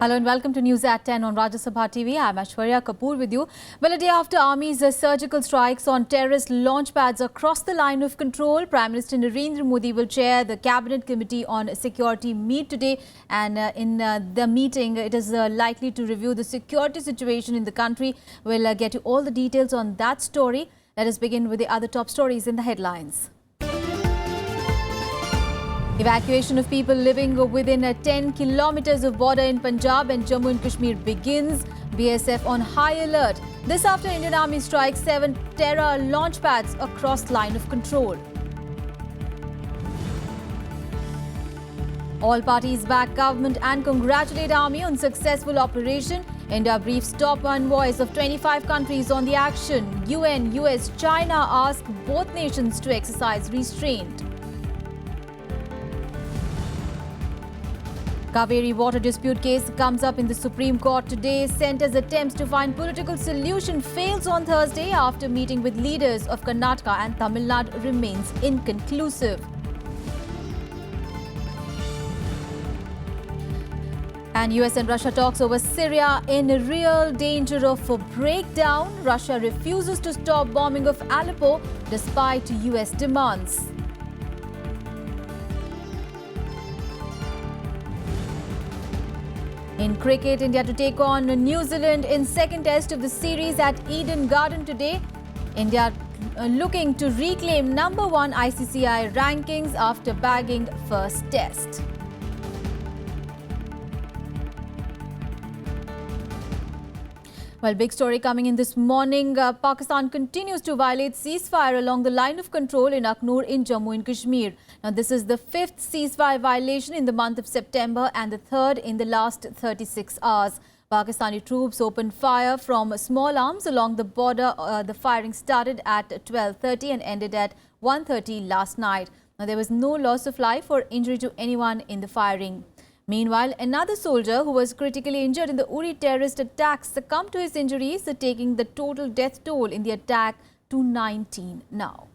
Hello and welcome to News at 10 on Rajya Sabha TV. I'm Aishwarya Kapoor with you. Well, a day after Army's surgical strikes on terrorist launch pads across the line of control, Prime Minister Narendra Modi will chair the Cabinet Committee on Security meet today. And in the meeting, it is likely to review the security situation in the country. We'll get you all the details on that story. Let us begin with the other top stories in the headlines. Evacuation of people living within 10 kilometers of border in Punjab and Jammu and Kashmir begins. BSF on high alert. This after Indian Army strikes 7 terror launch pads across line of control. All parties back government and congratulate Army on successful operation. India briefs top envoys of 25 countries on the action. UN, US, China ask both nations to exercise restraint. Kaveri water dispute case comes up in the Supreme Court today. Centre's attempts to find political solution fails on Thursday after meeting with leaders of Karnataka and Tamil Nadu remains inconclusive. And US and Russia talks over Syria in real danger of a breakdown. Russia refuses to stop bombing of Aleppo despite US demands. In cricket, India to take on New Zealand in second test of the series at Eden Garden today. India looking to reclaim #1 ICCI rankings after bagging first test. Well, big story coming in this morning. Pakistan continues to violate ceasefire along the line of control in Aknoor in Jammu and Kashmir. Now, this is the 5th ceasefire violation in the month of September and the 3rd in the last 36 hours. Pakistani troops opened fire from small arms along the border. The firing started at 12:30 and ended at 1:30 last night. Now, there was no loss of life or injury to anyone in the firing. Meanwhile, another soldier who was critically injured in the Uri terrorist attack succumbed to his injuries, taking the total death toll in the attack to 19 now.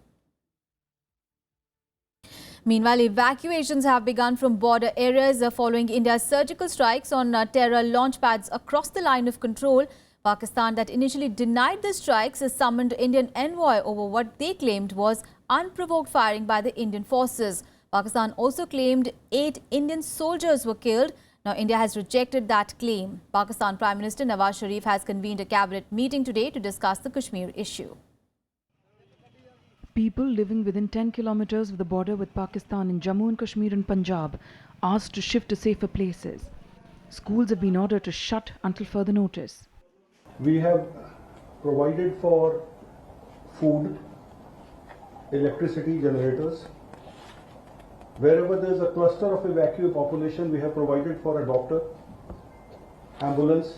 Meanwhile, evacuations have begun from border areas following India's surgical strikes on terror launch pads across the line of control. Pakistan, that initially denied the strikes, summoned Indian envoy over what they claimed was unprovoked firing by the Indian forces. Pakistan also claimed 8 Indian soldiers were killed. Now, India has rejected that claim. Pakistan Prime Minister Nawaz Sharif has convened a cabinet meeting today to discuss the Kashmir issue. People living within 10 kilometers of the border with Pakistan in Jammu and Kashmir and Punjab asked to shift to safer places. Schools have been ordered to shut until further notice. We have provided for food, electricity generators. Wherever there is a cluster of evacuee population, we have provided for a doctor, ambulance,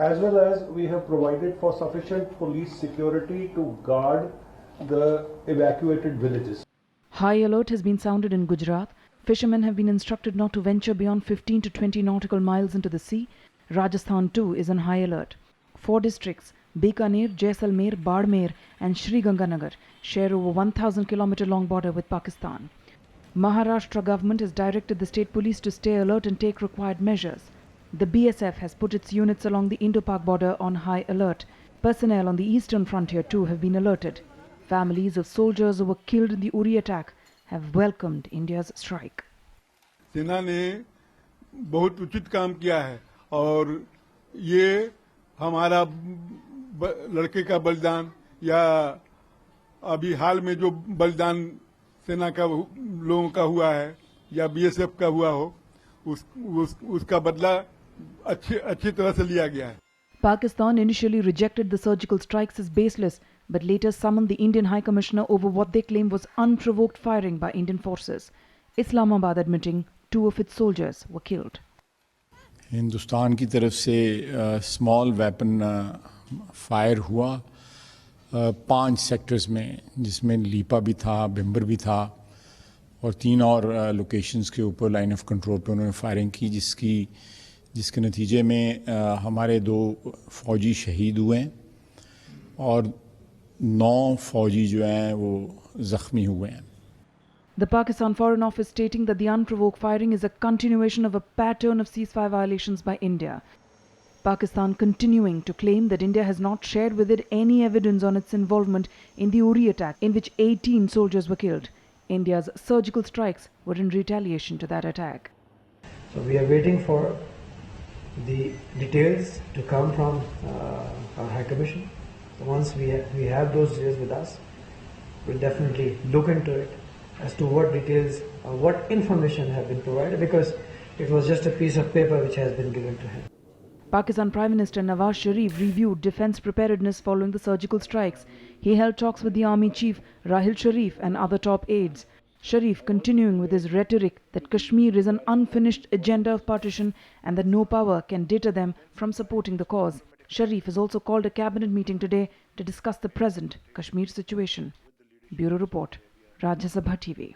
as well as we have provided for sufficient police security to guard the evacuated villages. High alert has been sounded in Gujarat. Fishermen have been instructed not to venture beyond 15 to 20 nautical miles into the sea. Rajasthan too is on high alert. 4 districts, Bikaner, Jaisalmer, Badmer and Sri Ganganagar, share over 1,000-kilometer long border with Pakistan. Maharashtra government has directed the state police to stay alert and take required measures. The BSF has put its units along the Indo-Pak border on high alert. Personnel on the eastern frontier too have been alerted. Families of soldiers who were killed in the Uri attack have welcomed India's strike. सेना ने बहुत उचित काम किया है और ये हमारा लड़के का बलिदान या अभी हाल में जो बलिदान सेना का लोगों का हुआ है या बीएसएफ का हुआ हो उसका बदला अच्छी तरह से लिया गया है. Pakistan initially rejected the surgical strikes as baseless, but later summoned the Indian High Commissioner over what they claim was unprovoked firing by Indian forces. Islamabad admitting 2 of its soldiers were killed. Hindustan की तरफ से small weapon fire हुआ 5 sectors में, जिसमें लीपा भी था, बिम्बर भी था और 3 और लोकेशंस के ऊपर लाइन ऑफ कंट्रोल पे उन्होंने फायरिंग की, जिसके नतीजे में हमारे 2 फौजी शहीद हुए हैं और 9 फौजी जो हैं वो ज़ख्मी हुए हैं. The Pakistan Foreign Office stating that the unprovoked firing is a continuation of a pattern of ceasefire violations by India. Pakistan continuing to claim that India has not shared with it any evidence on its involvement in the Uri attack, in which 18 soldiers were killed. India's surgical strikes were in retaliation to that attack. So we are waiting for the details to come from our High Commission. So once we have those details with us, we'll definitely look into it as to what details or what information have been provided, because it was just a piece of paper which has been given to him. Pakistan Prime Minister Nawaz Sharif reviewed defence preparedness following the surgical strikes. He held talks with the Army Chief Rahil Sharif and other top aides. Sharif continuing with his rhetoric that Kashmir is an unfinished agenda of partition and that no power can deter them from supporting the cause. Sharif has also called a cabinet meeting today to discuss the present Kashmir situation. Bureau Report, Rajya Sabha TV.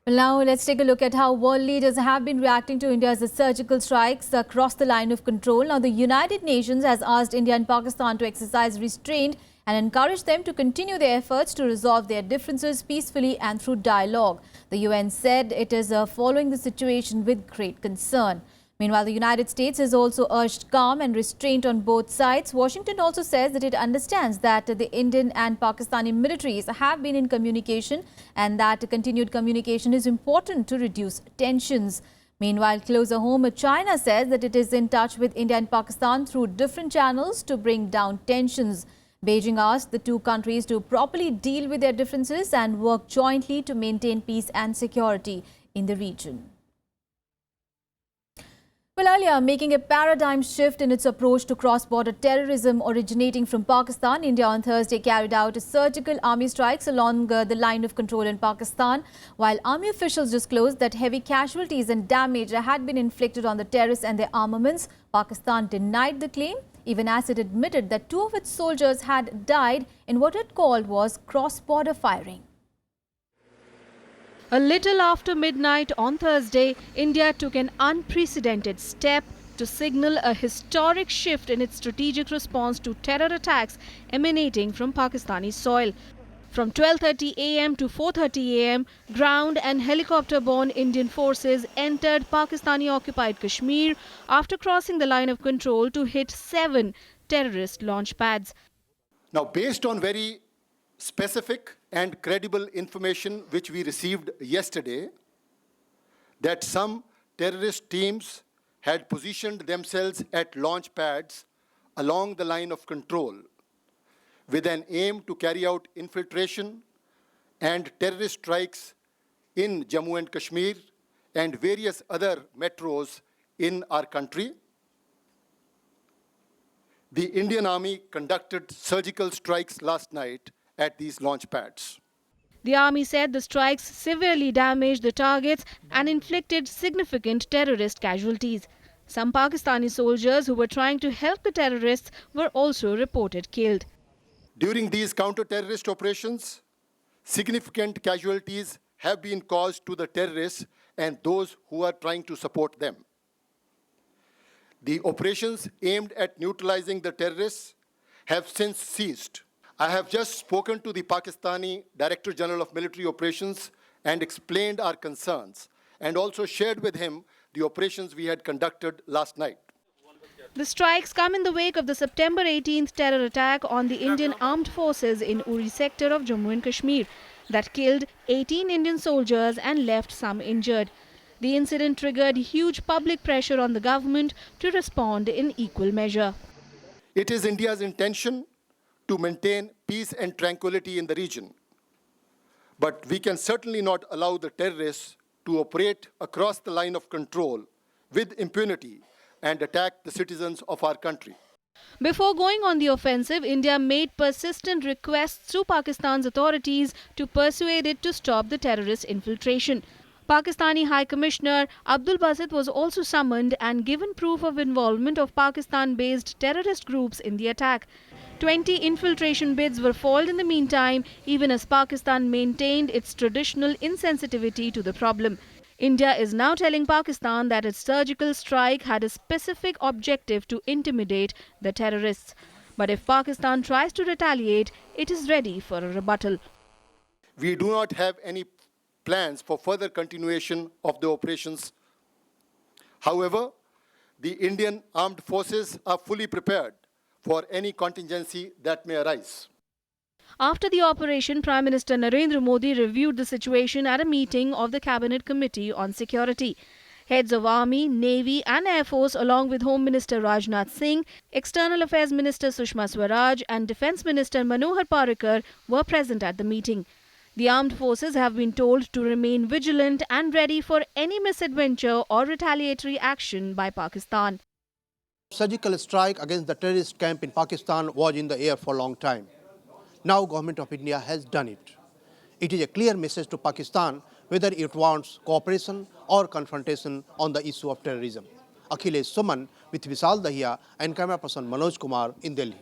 Well, now let's take a look at how world leaders have been reacting to India's surgical strikes across the line of control. Now, the United Nations has asked India and Pakistan to exercise restraint and encourage them to continue their efforts to resolve their differences peacefully and through dialogue. The UN said it is following the situation with great concern. Meanwhile, the United States has also urged calm and restraint on both sides. Washington also says that it understands that the Indian and Pakistani militaries have been in communication and that continued communication is important to reduce tensions. Meanwhile, closer home, China says that it is in touch with India and Pakistan through different channels to bring down tensions. Beijing asked the two countries to properly deal with their differences and work jointly to maintain peace and security in the region. Well, earlier, making a paradigm shift in its approach to cross-border terrorism originating from Pakistan, India on Thursday carried out surgical army strikes along the line of control in Pakistan, while army officials disclosed that heavy casualties and damage had been inflicted on the terrorists and their armaments. Pakistan denied the claim, even as it admitted that 2 of its soldiers had died in what it called was cross-border firing. A little after midnight on Thursday, India took an unprecedented step to signal a historic shift in its strategic response to terror attacks emanating from Pakistani soil. From 12:30 a.m. to 4:30 a.m., ground and helicopter-borne Indian forces entered Pakistani-occupied Kashmir after crossing the line of control to hit 7 terrorist launch pads. Now, based on very specific and credible information which we received yesterday, that some terrorist teams had positioned themselves at launch pads along the line of control with an aim to carry out infiltration and terrorist strikes in Jammu and Kashmir and various other metros in our country. The Indian Army conducted surgical strikes last night at these launch pads. The army said the strikes severely damaged the targets and inflicted significant terrorist casualties. Some Pakistani soldiers who were trying to help the terrorists were also reported killed. During these counter-terrorist operations, significant casualties have been caused to the terrorists and those who are trying to support them. The operations aimed at neutralizing the terrorists have since ceased. I have just spoken to the Pakistani Director General of Military Operations and explained our concerns and also shared with him the operations we had conducted last night. The strikes come in the wake of the September 18th terror attack on the Indian armed forces in Uri sector of Jammu and Kashmir that killed 18 Indian soldiers and left some injured. The incident triggered huge public pressure on the government to respond in equal measure. It is India's intention to maintain peace and tranquility in the region. But we can certainly not allow the terrorists to operate across the line of control with impunity and attack the citizens of our country. Before going on the offensive, India made persistent requests to Pakistan's authorities to persuade it to stop the terrorist infiltration. Pakistani High Commissioner Abdul Basit was also summoned and given proof of involvement of Pakistan-based terrorist groups in the attack. 20 infiltration bids were foiled in the meantime, even as Pakistan maintained its traditional insensitivity to the problem. India is now telling Pakistan that its surgical strike had a specific objective to intimidate the terrorists. But if Pakistan tries to retaliate, it is ready for a rebuttal. We do not have any plans for further continuation of the operations. However, the Indian armed forces are fully prepared for any contingency that may arise. After the operation, Prime Minister Narendra Modi reviewed the situation at a meeting of the Cabinet Committee on Security. Heads of Army, Navy and Air Force along with Home Minister Rajnath Singh, External Affairs Minister Sushma Swaraj and Defence Minister Manohar Parrikar were present at the meeting. The armed forces have been told to remain vigilant and ready for any misadventure or retaliatory action by Pakistan. Surgical strike against the terrorist camp in Pakistan was in the air for a long time. Now Government of India has done it. It is a clear message to Pakistan whether it wants cooperation or confrontation on the issue of terrorism. Akhilesh Suman with Vishal Dahiya and camera person Manoj Kumar in Delhi.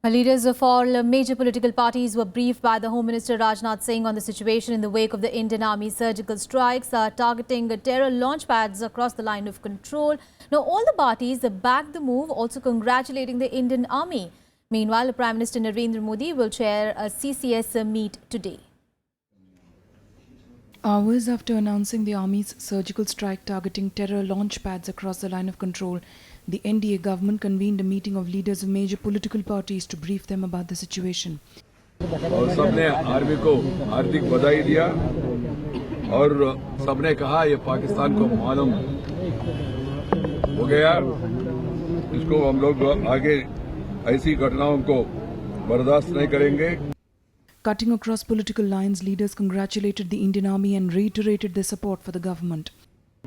Leaders of all major political parties were briefed by the Home Minister Rajnath Singh on the situation in the wake of the Indian Army's surgical strikes targeting terror launch pads across the line of control. Now, all the parties backed the move, also congratulating the Indian Army. Meanwhile, Prime Minister Narendra Modi will chair a CCS meet today. Hours after announcing the Army's surgical strike targeting terror launch pads across the line of control, the NDA government convened a meeting of leaders of major political parties to brief them about the situation. और सबने army को हार्दिक बधाई दिया और सबने कहा ये पाकिस्तान को मालूम हो गया, इसको हम लोग आगे ऐसी घटनाओं को बर्दाश्त नहीं करेंगे. Cutting across political lines, leaders congratulated the Indian Army and reiterated their support for the government.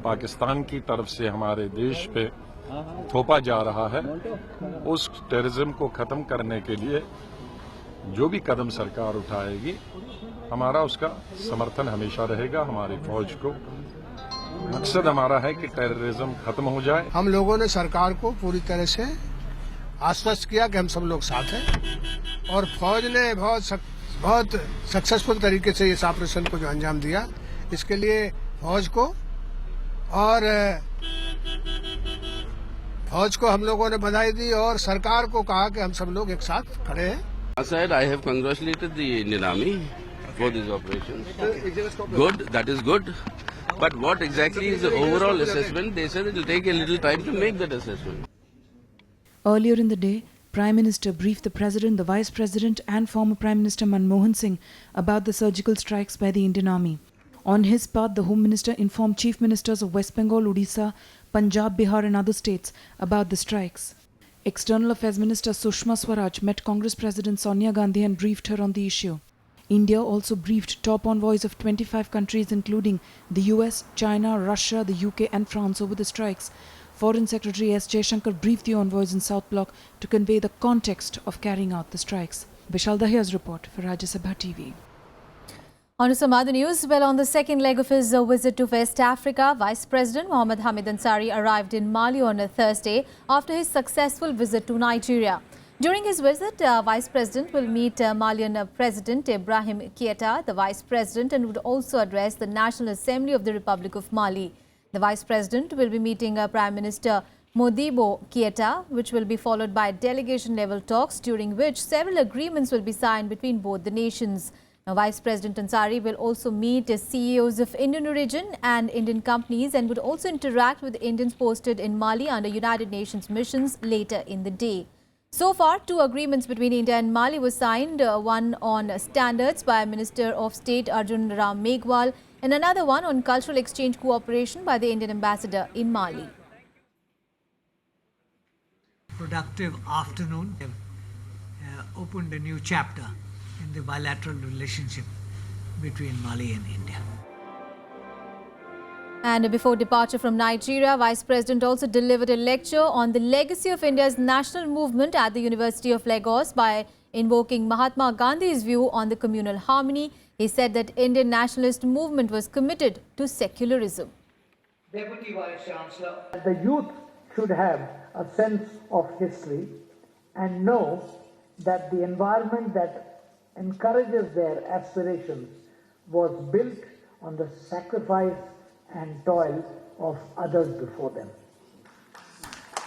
Pakistan की तरफ से हमारे देश पे थोपा जा रहा है, उस टेररिज्म को खत्म करने के लिए जो भी कदम सरकार उठाएगी, हमारा उसका समर्थन हमेशा रहेगा. हमारी फौज को मकसद हमारा है कि टेररिज्म खत्म हो जाए. हम लोगों ने सरकार को पूरी तरह से आश्वस्त किया कि हम सब लोग साथ हैं और फौज ने बहुत सक्सेसफुल तरीके से इस ऑपरेशन को जो अंजाम दिया, इसके लिए फौज को और हम लोगों ने बधाई दी और सरकार को कहा कि हम सब लोग एक साथ खड़े हैं. I said I have congratulated the Indian Army for these operations. Good, that is good. But what exactly is the overall assessment? They said it will take a little time to make that assessment. Earlier in the day, Prime Minister briefed the President, the Vice President and former Prime Minister Manmohan Singh about the surgical strikes by the Indian Army. On his part, the Home Minister informed Chief Ministers of West Bengal, Odisha, Punjab, Bihar and other states about the strikes. External Affairs Minister Sushma Swaraj met Congress President Sonia Gandhi and briefed her on the issue. India also briefed top envoys of 25 countries including the US, China, Russia, the UK and France over the strikes. Foreign Secretary S. Jaishankar briefed the envoys in South Block to convey the context of carrying out the strikes. Vishal Dahiya's report for Rajya Sabha TV. On to some other news. Well, on the second leg of his visit to West Africa, Vice President Mohamed Hamid Ansari arrived in Mali on a Thursday after his successful visit to Nigeria. During his visit, Vice President will meet Malian President Ibrahim Keita, the Vice President, and would also address the National Assembly of the Republic of Mali. The Vice President will be meeting Prime Minister Modibo Keita, which will be followed by delegation-level talks, during which several agreements will be signed between both the nations. Now, Vice President Ansari will also meet CEOs of Indian origin and Indian companies and would also interact with Indians posted in Mali under United Nations missions later in the day. So far, 2 agreements between India and Mali were signed, one on standards by Minister of State Arjun Ram Meghwal and another one on cultural exchange cooperation by the Indian ambassador in Mali. Productive afternoon opened a new chapter in the bilateral relationship between Mali and India. And before departure from Nigeria, Vice President also delivered a lecture on the legacy of India's national movement at the University of Lagos by invoking Mahatma Gandhi's view on the communal harmony. He said that Indian nationalist movement was committed to secularism. Deputy Vice Chancellor, the youth should have a sense of history and know that the environment that encourages their aspirations was built on the sacrifice and toil of others before them.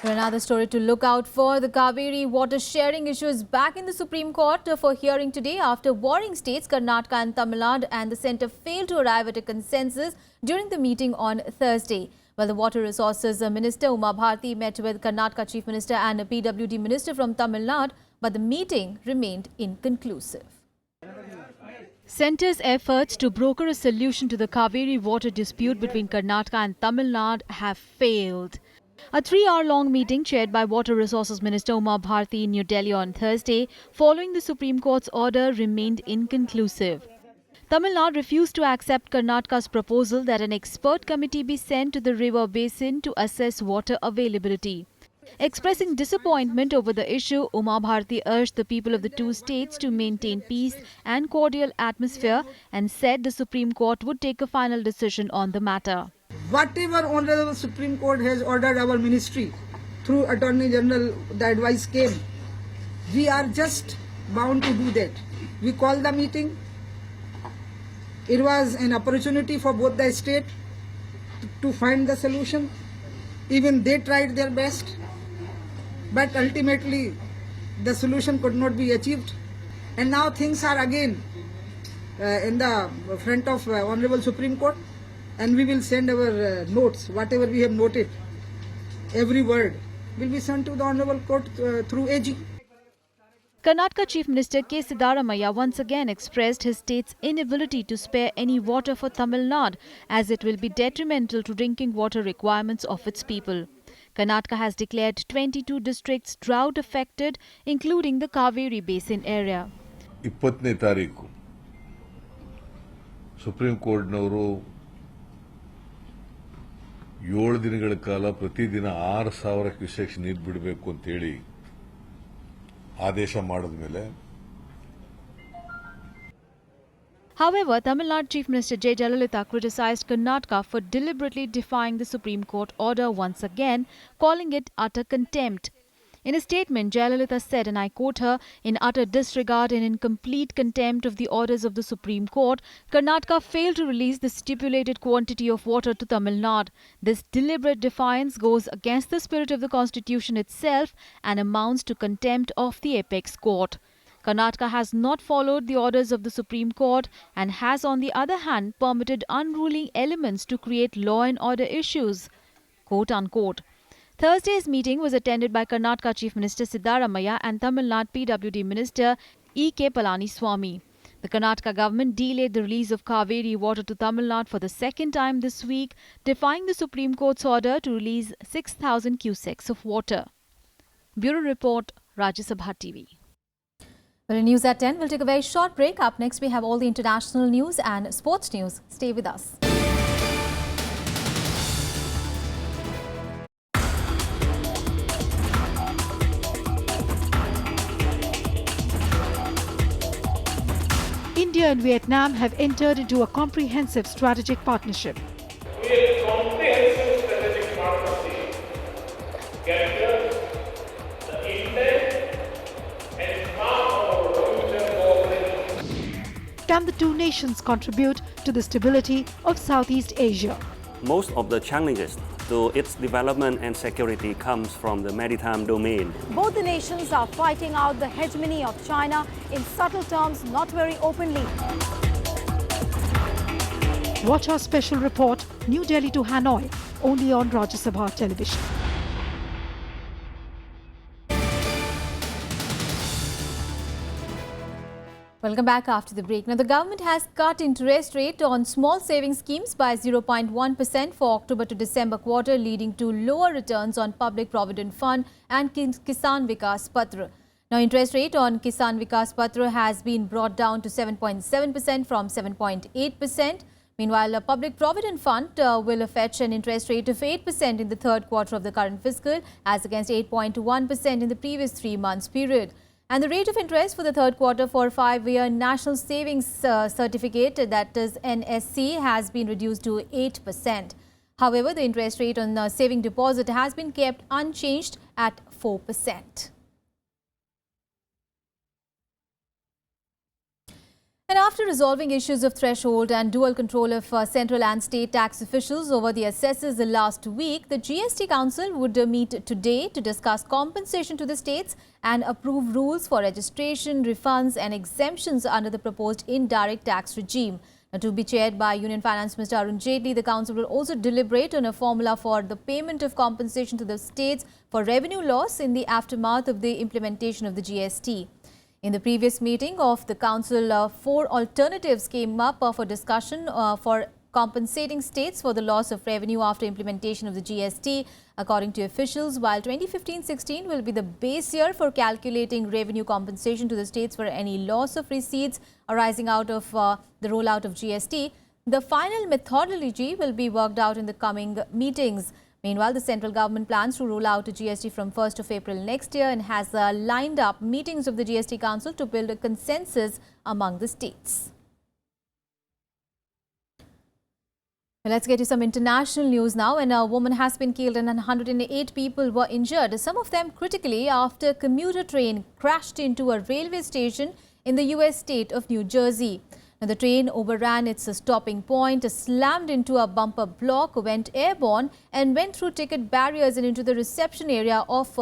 Another story to look out for. The Kaveri water sharing issue is back in the Supreme Court for hearing today after warring states Karnataka and Tamil Nadu and the centre failed to arrive at a consensus during the meeting on Thursday. Well, the Water Resources Minister Uma Bharti met with Karnataka Chief Minister and a PWD Minister from Tamil Nadu, but the meeting remained inconclusive. Centre's efforts to broker a solution to the Kaveri water dispute between Karnataka and Tamil Nadu have failed. A 3-hour-long meeting chaired by Water Resources Minister Uma Bharti in New Delhi on Thursday, following the Supreme Court's order, remained inconclusive. Tamil Nadu refused to accept Karnataka's proposal that an expert committee be sent to the river basin to assess water availability. Expressing disappointment over the issue, Uma Bharti urged the people of the two states to maintain peace and cordial atmosphere and said the Supreme Court would take a final decision on the matter. Whatever Honorable Supreme Court has ordered our ministry through Attorney General, the advice came. We are just bound to do that. We called the meeting. It was an opportunity for both the state to find the solution. Even they tried their best. But ultimately, the solution could not be achieved. And now things are again in the front of Honorable Supreme Court. And we will send our notes, whatever we have noted, every word will be sent to the Honorable Court through AG. Karnataka Chief Minister K. Siddaramaiah once again expressed his state's inability to spare any water for Tamil Nadu, as it will be detrimental to drinking water requirements of its people. Karnataka has declared 22 districts drought affected, including the Kaveri Basin area. 20ನೇ ತಾರೀಕು supreme ಕೋರ್ಟ್ನವರು 7 ದಿನಗಳ ಕಾಲ ಪ್ರತಿದಿನ 6,000 cusecs ನೀರು ಬಿಡಬೇಕು ಅಂತ ಹೇಳಿ ಆದೇಶ ಮಾಡಿದ ಮೇಲೆ However, Tamil Nadu Chief Minister J. Jayalalitha criticized Karnataka for deliberately defying the Supreme Court order once again, calling it utter contempt. In a statement, Jayalalitha said, and I quote her, "In utter disregard and in complete contempt of the orders of the Supreme Court, Karnataka failed to release the stipulated quantity of water to Tamil Nadu. This deliberate defiance goes against the spirit of the Constitution itself and amounts to contempt of the apex court. Karnataka has not followed the orders of the Supreme Court and has, on the other hand, permitted unruly elements to create law and order issues." Quote unquote. Thursday's meeting was attended by Karnataka Chief Minister Siddaramaiah and Tamil Nadu PWD Minister E.K. Palaniswamy. The Karnataka government delayed the release of Kaveri water to Tamil Nadu for the second time this week, defying the Supreme Court's order to release 6,000 cusecs of water. Bureau Report, Rajya Sabha TV. Well, in news at 10, we'll take a very short break. Up next, we have all the international news and sports news. Stay with us. India and Vietnam have entered into a comprehensive strategic partnership. Can the two nations contribute to the stability of Southeast Asia? Most of the challenges to its development and security comes from the maritime domain. Both the nations are fighting out the hegemony of China in subtle terms, not very openly. Watch our special report, New Delhi to Hanoi, only on Rajya Sabha television. Welcome back after the break. Now, the government has cut interest rate on small savings schemes by 0.1% for October to December quarter, leading to lower returns on Public Provident Fund and Kisan Vikas Patra. Now, interest rate on Kisan Vikas Patra has been brought down to 7.7% from 7.8%. Meanwhile, a Public Provident Fund will fetch an interest rate of 8% in the third quarter of the current fiscal, as against 8.1% in the previous 3 months period. And the rate of interest for the third quarter for 5-year National Savings Certificate, that is NSC, has been reduced to 8%. However, the interest rate on saving deposit has been kept unchanged at 4%. And after resolving issues of threshold and dual control of central and state tax officials over the assessors last week, the GST Council would meet today to discuss compensation to the states and approve rules for registration, refunds and exemptions under the proposed indirect tax regime. Now, to be chaired by Union Finance Minister Arun Jaitley, the Council will also deliberate on a formula for the payment of compensation to the states for revenue loss in the aftermath of the implementation of the GST. In the previous meeting of the Council, 4 alternatives came up for discussion for compensating states for the loss of revenue after implementation of the GST. According to officials, while 2015-16 will be the base year for calculating revenue compensation to the states for any loss of receipts arising out of the rollout of GST, the final methodology will be worked out in the coming meetings. Meanwhile, the central government plans to roll out a GST from 1st of April next year and has lined up meetings of the GST Council to build a consensus among the states. Let's get to some international news now. And a woman has been killed and 108 people were injured, some of them critically, after a commuter train crashed into a railway station in the US state of New Jersey. Now, the train overran its stopping point, slammed into a bumper block, went airborne and went through ticket barriers and into the reception area of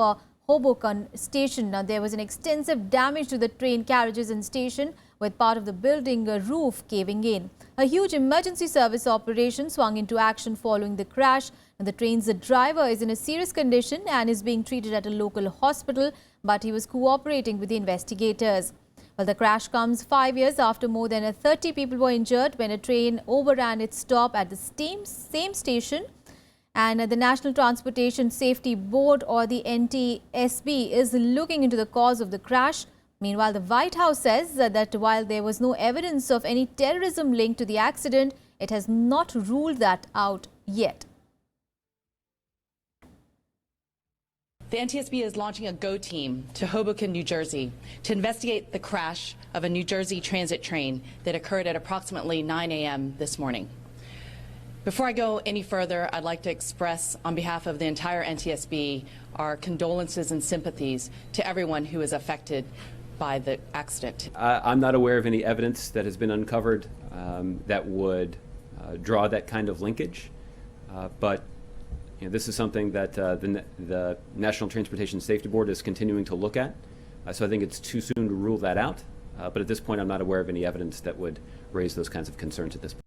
Hoboken station. Now, there was an extensive damage to the train carriages and station, with part of the building roof caving in. A huge emergency service operation swung into action following the crash. And the train's driver is in a serious condition and is being treated at a local hospital, but he was cooperating with the investigators. Well, the crash comes 5 years after more than 30 people were injured when a train overran its stop at the same station. And the National Transportation Safety Board, or the NTSB, is looking into the cause of the crash. Meanwhile, the White House says that while there was no evidence of any terrorism linked to the accident, it has not ruled that out yet. The NTSB is launching a GO team to Hoboken, New Jersey, to investigate the crash of a New Jersey transit train that occurred at approximately 9 a.m. this morning. Before I go any further, I'd like to express on behalf of the entire NTSB our condolences and sympathies to everyone who is affected by the accident. I'm not aware of any evidence that has been uncovered that would draw that kind of linkage, but this is something that the National Transportation Safety Board is continuing to look at. So I think it's too soon to rule that out. But at this point, I'm not aware of any evidence that would raise those kinds of concerns at this point.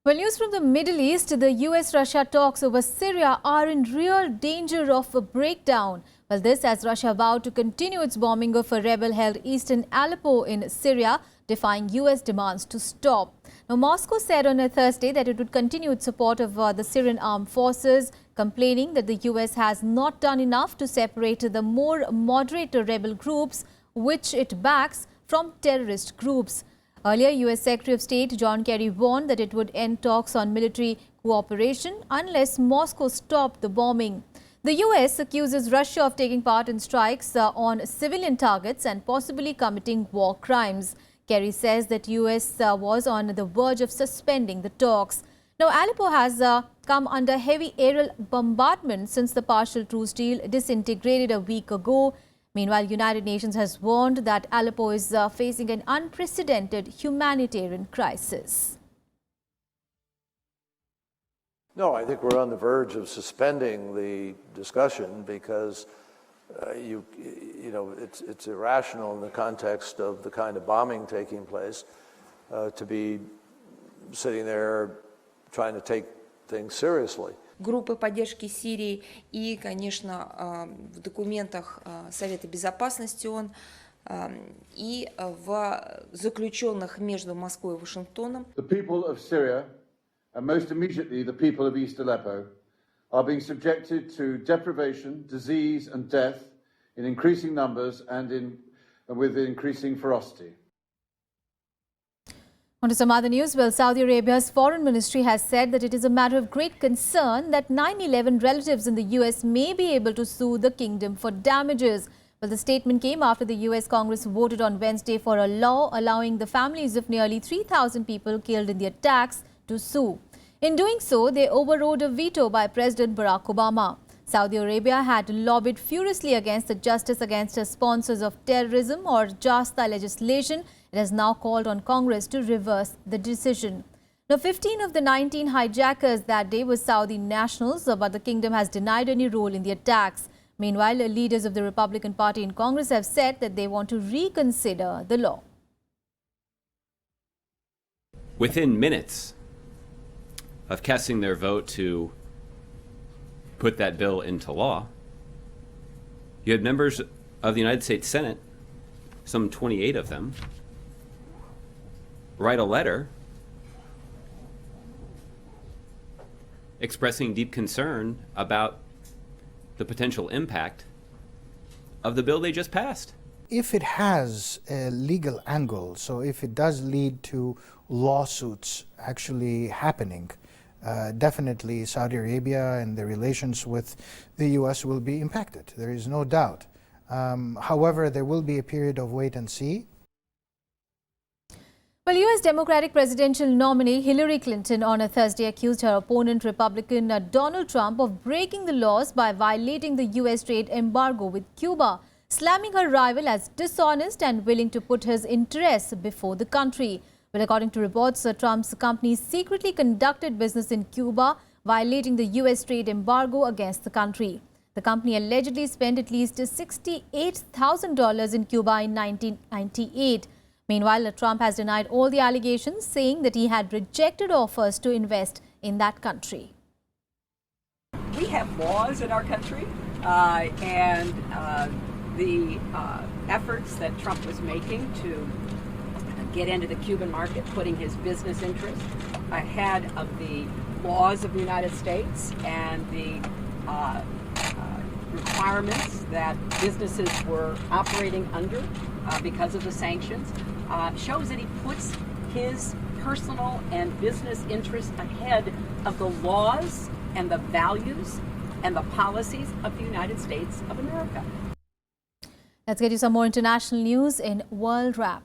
Well, news from the Middle East, the US-Russia talks over Syria are in real danger of a breakdown. Well, this as Russia vowed to continue its bombing of a rebel-held eastern Aleppo in Syria, defying US demands to stop. Now, Moscow said on a Thursday that it would continue its support of the Syrian armed forces, complaining that the US has not done enough to separate the more moderate rebel groups, which it backs, from terrorist groups. Earlier, US Secretary of State John Kerry warned that it would end talks on military cooperation unless Moscow stopped the bombing. The US accuses Russia of taking part in strikes on civilian targets and possibly committing war crimes. Kerry says that US was on the verge of suspending the talks. Now, Aleppo has come under heavy aerial bombardment since the partial truce deal disintegrated a week ago. Meanwhile, United Nations has warned that Aleppo is facing an unprecedented humanitarian crisis. No, I think we're on the verge of suspending the discussion because it's irrational in the context of the kind of bombing taking place to be sitting there trying to take things seriously. Группы поддержки Сирии и, конечно, в документах Совета Безопасности ООН и в заключенных между Москвой и Вашингтоном. The people of Syria, and most immediately the people of East Aleppo, are being subjected to deprivation, disease and death in increasing numbers and with increasing ferocity. On to some other news. Well, Saudi Arabia's foreign ministry has said that it is a matter of great concern that 9/11 relatives in the US may be able to sue the kingdom for damages. Well, the statement came after the US Congress voted on Wednesday for a law allowing the families of nearly 3,000 people killed in the attacks to sue. In doing so, they overrode a veto by President Barack Obama. Saudi Arabia had lobbied furiously against the Justice Against Sponsors of Terrorism, or JASTA, legislation It has now called on Congress to reverse the decision. Now, 15 of the 19 hijackers that day were Saudi nationals, but the kingdom has denied any role in the attacks. Meanwhile, leaders of the Republican Party in Congress have said that they want to reconsider the law. Within minutes of casting their vote to put that bill into law, you had members of the United States Senate, some 28 of them, write a letter expressing deep concern about the potential impact of the bill they just passed. If it has a legal angle, so if it does lead to lawsuits actually happening, definitely Saudi Arabia and the relations with the US will be impacted. There is no doubt. However, there will be a period of wait and see. Well, U.S. Democratic presidential nominee Hillary Clinton on a Thursday accused her opponent Republican Donald Trump of breaking the laws by violating the U.S. trade embargo with Cuba, slamming her rival as dishonest and willing to put his interests before the country. Well, according to reports, Trump's company secretly conducted business in Cuba, violating the U.S. trade embargo against the country. The company allegedly spent at least $68,000 in Cuba in 1998. Meanwhile, Trump has denied all the allegations, saying that he had rejected offers to invest in that country. We have laws in our country, and the efforts that Trump was making to get into the Cuban market, putting his business interests ahead of the laws of the United States and the requirements that businesses were operating under because of the sanctions, shows that he puts his personal and business interests ahead of the laws and the values and the policies of the United States of America. Let's get you some more international news in World Wrap.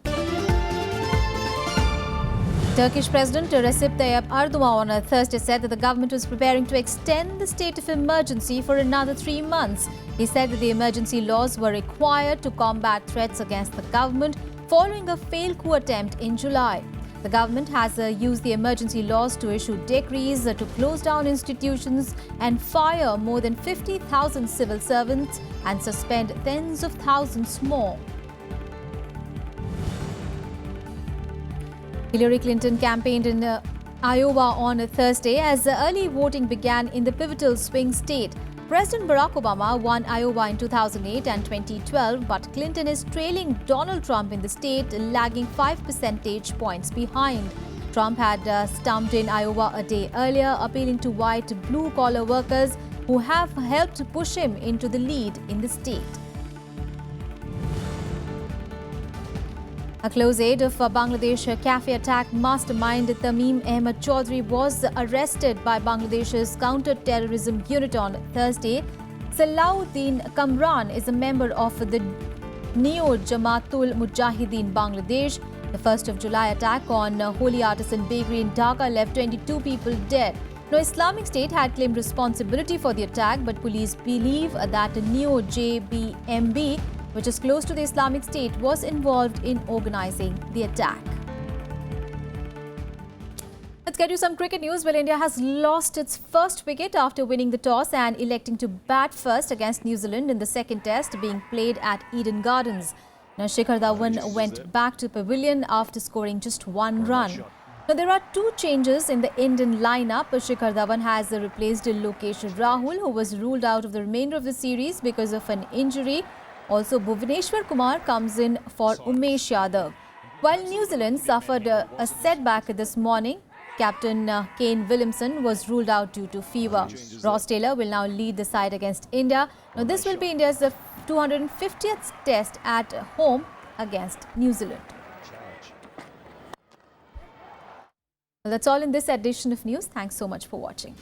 Turkish President Recep Tayyip Erdogan on a Thursday said that the government was preparing to extend the state of emergency for another 3 months. He said that the emergency laws were required to combat threats against the government following a failed coup attempt in July. The government has used the emergency laws to issue decrees to close down institutions and fire more than 50,000 civil servants and suspend tens of thousands more. Hillary Clinton campaigned in Iowa on a Thursday as early voting began in the pivotal swing state. President Barack Obama won Iowa in 2008 and 2012, but Clinton is trailing Donald Trump in the state, lagging 5 percentage points behind. Trump had stumped in Iowa a day earlier, appealing to white blue-collar workers who have helped push him into the lead in the state. A close aide of Bangladesh cafe attack mastermind Tamim Ahmed Chaudhry was arrested by Bangladesh's counter-terrorism unit on Thursday. Salauddin Kamran is a member of the Neo Jamaatul Mujahideen Bangladesh. The 1st of July attack on Holy Artisan Bakery in Dhaka left 22 people dead. Now, Islamic State had claimed responsibility for the attack, but police believe that Neo JBMB, which is close to the Islamic State, was involved in organizing the attack. Let's get you some cricket news. Well, India has lost its first wicket after winning the toss and electing to bat first against New Zealand in the second test being played at Eden Gardens. Now, Shikhar Dhawan went back to pavilion after scoring just 1 run. Now, there are 2 changes in the Indian lineup. Shikhar Dhawan has replaced Lokesh Rahul, who was ruled out of the remainder of the series because of an injury. Also, Bhuvaneshwar Kumar comes in for Umesh Yadav. While New Zealand suffered a setback this morning, Captain Kane Williamson was ruled out due to fever. Ross Taylor will now lead the side against India. Now, this will be India's 250th test at home against New Zealand. Well, that's all in this edition of news. Thanks so much for watching.